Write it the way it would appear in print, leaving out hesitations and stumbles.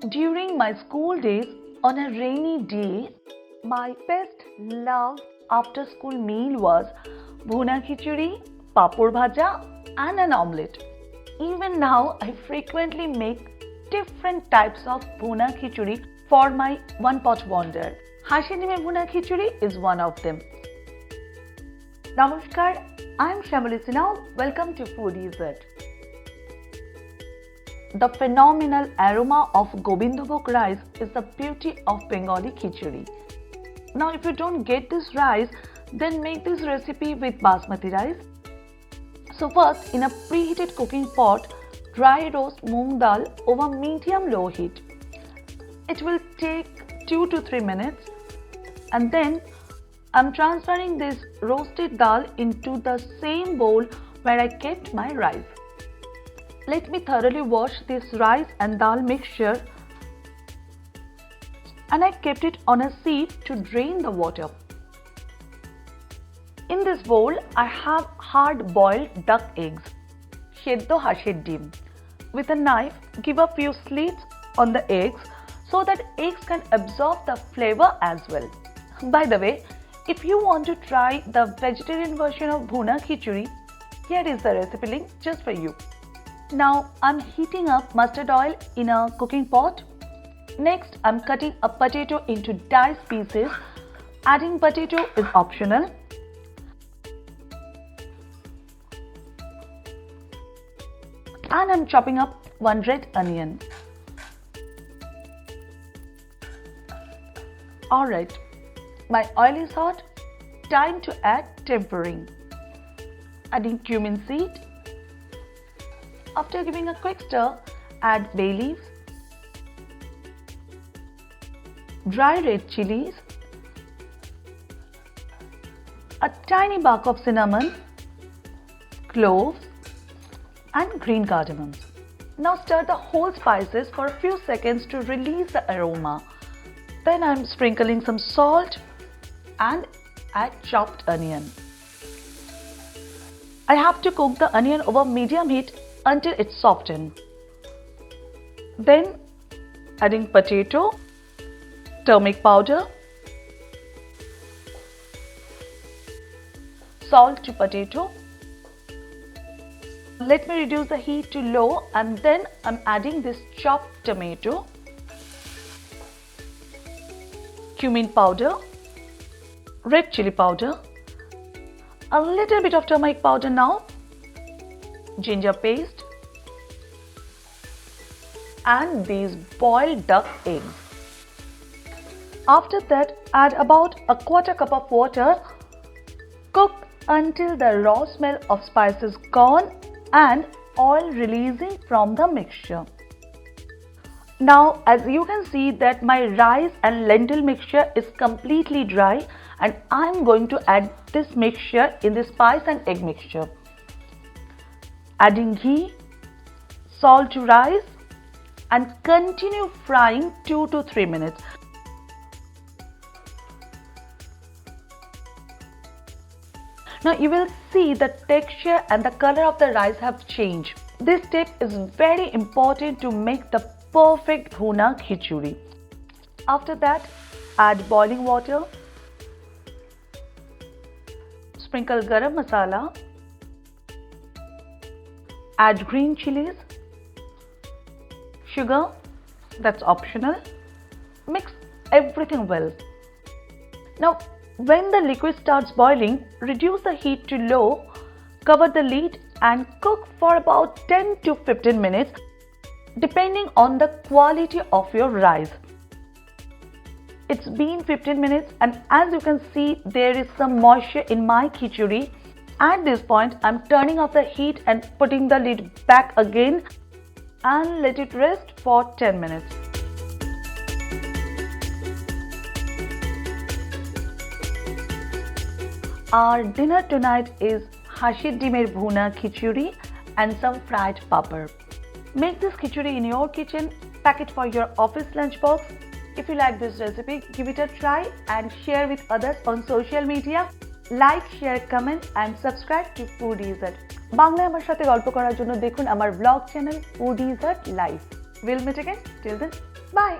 During my school days, on a rainy day, my best loved after school meal was Bhuna Khichuri, Papur Bhaja and an omelette. Even now, I frequently make different types of Bhuna Khichuri for my one-pot wonder. Dimdiye Bhuna Khichuri is one of them. Namaskar, I am Shamali Sinal. Welcome to Foodies It. The phenomenal aroma of Gobindobhog rice is the beauty of Bengali Khichuri. Now, if you don't get this rice, then make this recipe with basmati rice. So first, in a preheated cooking pot, dry roast moong dal over medium-low heat. It will take 2 to 3 minutes, and then I'm transferring this roasted dal into the same bowl where I kept my rice. Let me thoroughly wash this rice and dal mixture, and I kept it on a sieve to drain the water. In this bowl, I have hard-boiled duck eggs, Sheddo hasher dim. With a knife, give a few slits on the eggs so that eggs can absorb the flavor as well. By the way, if you want to try the vegetarian version of Bhuna Khichuri, here is the recipe link just for you. Now I'm heating up mustard oil in a cooking pot. Next, I'm cutting a potato into diced pieces. Adding potato is optional. And I'm chopping up one red onion. Alright, my oil is hot. Time to add tempering. Adding cumin seed. After giving a quick stir, add bay leaves, dry red chillies, a tiny bark of cinnamon, cloves and green cardamoms. Now stir the whole spices for a few seconds to release the aroma. Then I'm sprinkling some salt and add chopped onion. I have to cook the onion over medium heat until it's softened. Then adding potato, turmeric powder, salt to potato. Let me reduce the heat to low, and then I'm adding this chopped tomato, cumin powder, red chilli powder, a little bit of turmeric powder now, ginger paste and these boiled duck eggs. After that, add about a quarter cup of water. Cook until the raw smell of spices gone and oil releasing from the mixture. Now, as you can see that my rice and lentil mixture is completely dry, and I'm going to add this mixture in the spice and egg mixture. Adding ghee, salt to rice and continue frying 2 to 3 minutes. Now you will see the texture and the color of the rice have changed. This step is very important to make the perfect Bhuna Khichuri. After that, add boiling water, sprinkle garam masala, add green chillies, sugar, that's optional. Mix everything well. Now, when the liquid starts boiling, reduce the heat to low, cover the lid and cook for about 10 to 15 minutes depending on the quality of your rice. It's been 15 minutes, and as you can see, there is some moisture in my khichuri. At this point, I'm turning off the heat and putting the lid back again and let it rest for 10 minutes. Our dinner tonight is Dimdiye Bhuna Khichuri and some fried papar. Make this khichuri in your kitchen, pack it for your office lunchbox. If you like this recipe, give it a try and share with others on social media. Like, share, comment and subscribe to Foodies It. বাংলায় আমার সাথে গল্প করার জন্য দেখুন আমার blog channel Foodies It live. We'll meet again. Till then, bye.